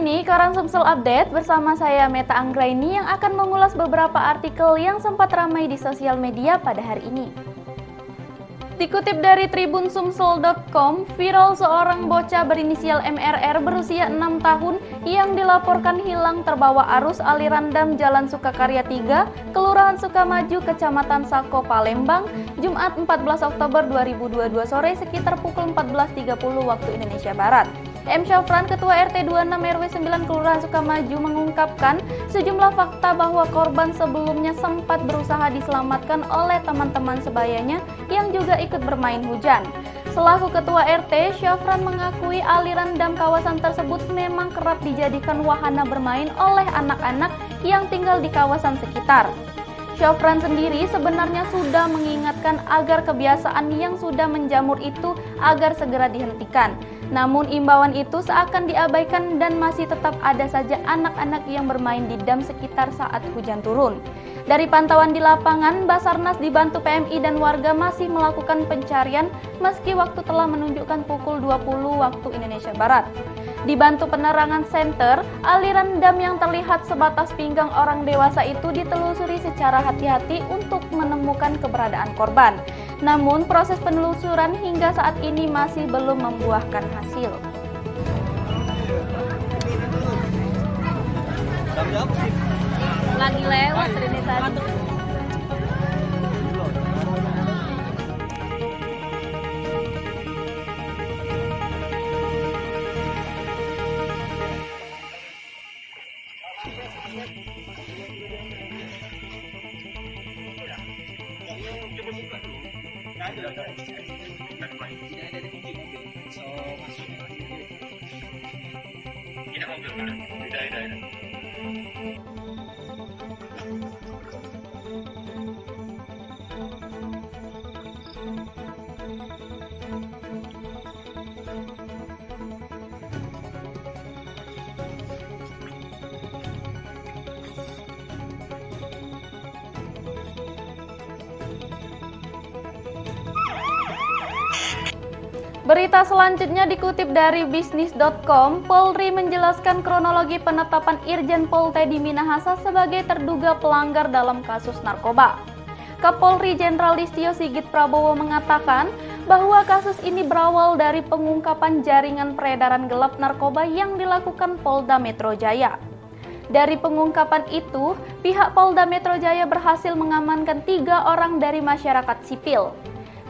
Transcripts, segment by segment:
ini Koran Sumsel Update bersama saya Meta Anggraini yang akan mengulas beberapa artikel yang sempat ramai di sosial media pada hari ini. Dikutip dari tribunsumsel.com, viral seorang bocah berinisial MRR berusia 6 tahun yang dilaporkan hilang terbawa arus aliran dam Jalan Sukakarya 3, Kelurahan Sukamaju, Kecamatan Sako, Palembang, Jumat 14 Oktober 2022 sore sekitar pukul 14.30 waktu Indonesia Barat. M. Syafran, Ketua RT 26 RW 9 Kelurahan Sukamaju mengungkapkan sejumlah fakta bahwa korban sebelumnya sempat berusaha diselamatkan oleh teman-teman sebayanya yang juga ikut bermain hujan. Selaku Ketua RT, Syafran mengakui aliran dam kawasan tersebut memang kerap dijadikan wahana bermain oleh anak-anak yang tinggal di kawasan sekitar. Syafran sendiri sebenarnya sudah mengingatkan agar kebiasaan yang sudah menjamur itu agar segera dihentikan. Namun imbauan itu seakan diabaikan dan masih tetap ada saja anak-anak yang bermain di dam sekitar saat hujan turun. Dari pantauan di lapangan, Basarnas dibantu PMI dan warga masih melakukan pencarian meski waktu telah menunjukkan pukul 20 waktu Indonesia Barat. Dibantu penerangan senter, aliran dam yang terlihat sebatas pinggang orang dewasa itu ditelusuri secara hati-hati untuk menemukan keberadaan korban. Namun proses penelusuran hingga saat ini masih belum membuahkan hasil. Lagi lewat ini tadi. Berita selanjutnya dikutip dari bisnis.com, Polri menjelaskan kronologi penetapan Irjen Pol Teddy Minahasa sebagai terduga pelanggar dalam kasus narkoba. Kapolri Jenderal Listio Sigit Prabowo mengatakan bahwa kasus ini berawal dari pengungkapan jaringan peredaran gelap narkoba yang dilakukan Polda Metro Jaya. Dari pengungkapan itu, pihak Polda Metro Jaya berhasil mengamankan 3 orang dari masyarakat sipil.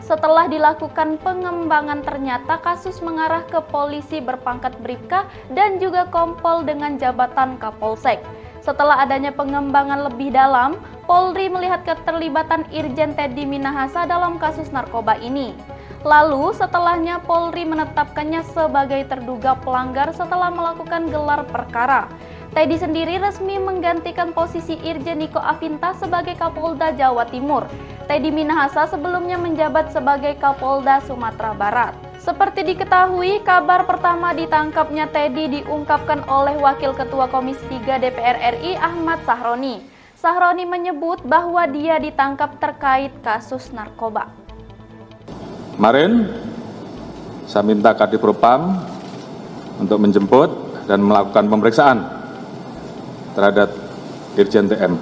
Setelah dilakukan pengembangan ternyata kasus mengarah ke polisi berpangkat Bribka dan juga Kompol dengan jabatan Kapolsek. Setelah adanya pengembangan lebih dalam, Polri melihat keterlibatan Irjen Teddy Minahasa dalam kasus narkoba ini. Lalu setelahnya Polri menetapkannya sebagai terduga pelanggar setelah melakukan gelar perkara. Teddy sendiri resmi menggantikan posisi Irjen Niko Afinta sebagai Kapolda Jawa Timur. Teddy Minahasa sebelumnya menjabat sebagai Kapolda Sumatera Barat. Seperti diketahui, kabar pertama ditangkapnya Teddy diungkapkan oleh Wakil Ketua Komisi 3 DPR RI Ahmad Sahroni. Sahroni menyebut bahwa dia ditangkap terkait kasus narkoba. Kemarin, saya minta Kadipropam untuk menjemput dan melakukan pemeriksaan terhadap Irjen TM.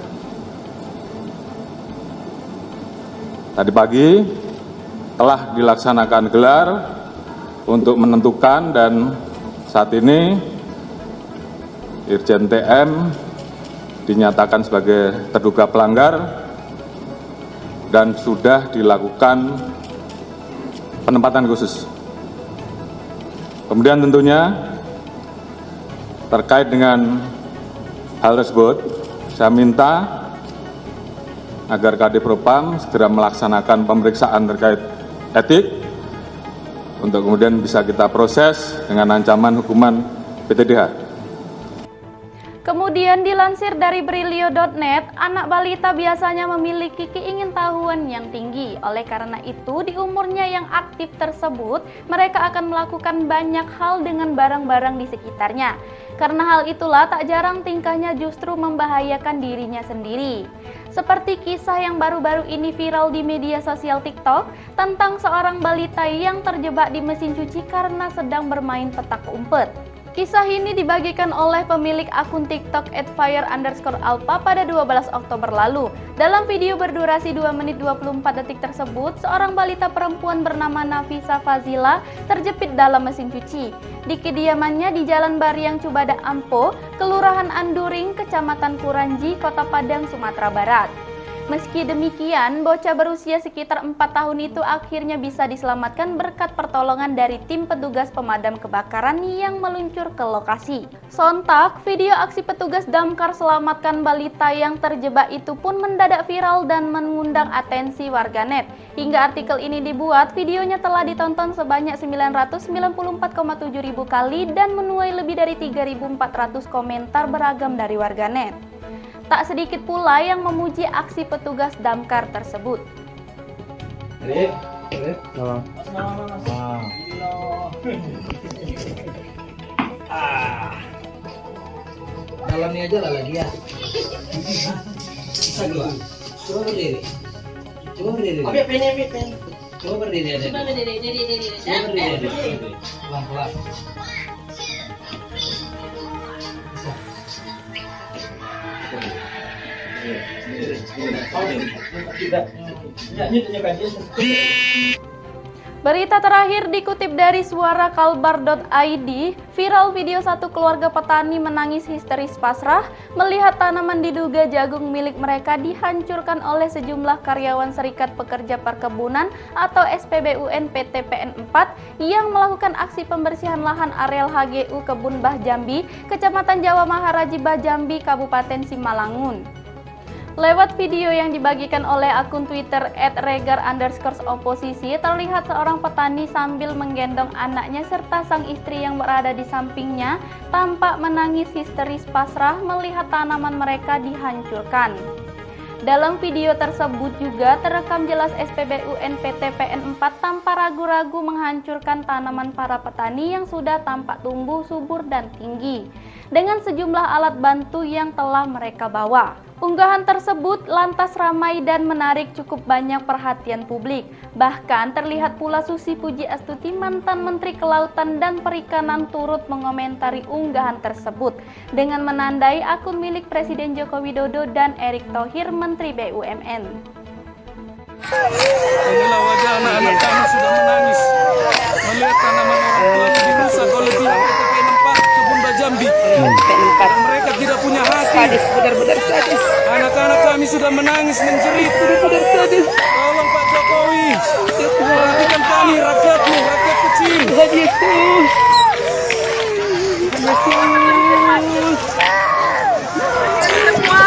Tadi pagi telah dilaksanakan gelar untuk menentukan dan saat ini Irjen TM dinyatakan sebagai terduga pelanggar dan sudah dilakukan penempatan khusus. Kemudian tentunya terkait dengan hal tersebut, saya minta agar Kadipropam segera melaksanakan pemeriksaan terkait etik untuk kemudian bisa kita proses dengan ancaman hukuman PTDH. Kemudian dilansir dari Brilio.net, anak balita biasanya memiliki keingintahuan yang tinggi. Oleh karena itu, di umurnya yang aktif tersebut, mereka akan melakukan banyak hal dengan barang-barang di sekitarnya. Karena hal itulah tak jarang tingkahnya justru membahayakan dirinya sendiri. Seperti kisah yang baru-baru ini viral di media sosial TikTok tentang seorang balita yang terjebak di mesin cuci karena sedang bermain petak umpet. Kisah ini dibagikan oleh pemilik akun TikTok @fire_alpha pada 12 Oktober lalu. Dalam video berdurasi 2 menit 24 detik tersebut, seorang balita perempuan bernama Nafisa Fazila terjepit dalam mesin cuci di kediamannya di Jalan Bariang Cubada Ampo, Kelurahan Anduring, Kecamatan Kuranji, Kota Padang, Sumatera Barat. Meski demikian, bocah berusia sekitar 4 tahun itu akhirnya bisa diselamatkan berkat pertolongan dari tim petugas pemadam kebakaran yang meluncur ke lokasi. Sontak, video aksi petugas damkar selamatkan balita yang terjebak itu pun mendadak viral dan mengundang atensi warganet. Hingga artikel ini dibuat, videonya telah ditonton sebanyak 994,7 ribu kali dan menuai lebih dari 3.400 komentar beragam dari warganet. Tak sedikit pula yang memuji aksi petugas damkar tersebut. Dalamnya aja lah lagi ya. Bisa dua. Coba berdiri. Coba berdiri. Coba berdiri aja. Coba berdiri. Pelan-pelan. Berita terakhir dikutip dari suarakalbar.id, viral video satu keluarga petani menangis histeris pasrah melihat tanaman diduga jagung milik mereka dihancurkan oleh sejumlah karyawan Serikat Pekerja Perkebunan atau SPBUN PT PN4 yang melakukan aksi pembersihan lahan areal HGU Kebun Bah Jambi, Kecamatan Jawa Maharaji Bah Jambi, Kabupaten Simalangun. Lewat video yang dibagikan oleh akun Twitter @regar_oposisi, terlihat seorang petani sambil menggendong anaknya serta sang istri yang berada di sampingnya tampak menangis histeris pasrah melihat tanaman mereka dihancurkan. Dalam video tersebut juga terekam jelas SPBUN PT PN4 tanpa ragu-ragu menghancurkan tanaman para petani yang sudah tampak tumbuh subur dan tinggi dengan sejumlah alat bantu yang telah mereka bawa. Unggahan tersebut lantas ramai dan menarik cukup banyak perhatian publik. Bahkan terlihat pula Susi Pujiastuti, mantan Menteri Kelautan dan Perikanan, turut mengomentari unggahan tersebut dengan menandai akun milik Presiden Joko Widodo dan Erick Thohir, Menteri BUMN. Inilah wajah anak-anak kami sudah menangis melihat tanaman orang tua dirusak oleh pihak PT PN4 Kebun Bah Jambi. Mereka tidak punya hati. Benar-benar sadis. Anak-anak kami sudah menangis menjerit. Benar-benar sadis. Tolong Pak Jokowi, perhatikan kami, rakyatmu, rakyat kecil. Tuhan Yesus.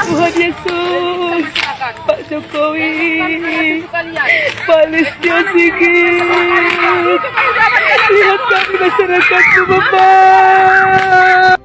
Tuhan Yesus. Pak Jokowi, balas dia sedikit. Lihat kami masyarakatmu, Bapak.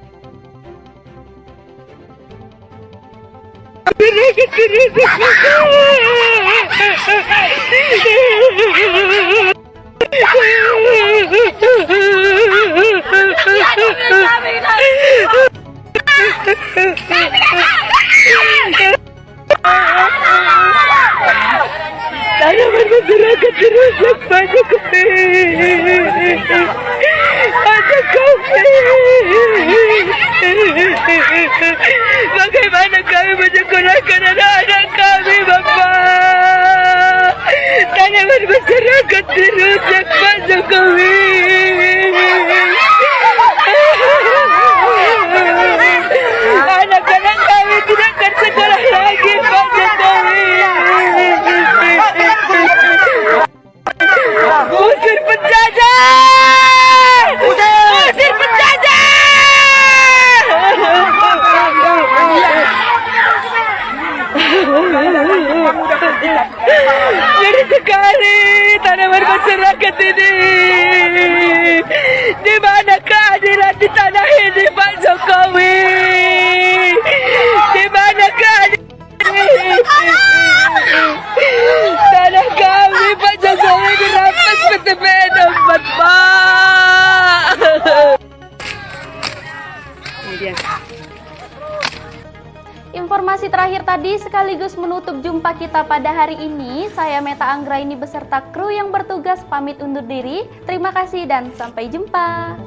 Tanaman masyarakat dirusak, Pak Jokowi. Pak Jokowi, bagaimana kami menyekolahkan anak-anak kami, Bapak? Tanaman masyarakat dirusak, Pak Jokowi. Anak-anak kami tidak akan sekolah lagi, Pak Jokowi. Usir penjajah! Usir penjajah! Jadi sekali tanaman masyarakat ini. Di mana keadilan di tanah ini, Pak Jokowi? Di mana keadilan? Tanah kami, Pak Jokowi, dirampas PT PN4, Pak. Informasi terakhir tadi sekaligus menutup jumpa kita pada hari ini. Saya Meta Anggraini beserta kru yang bertugas pamit undur diri. Terima kasih dan sampai jumpa.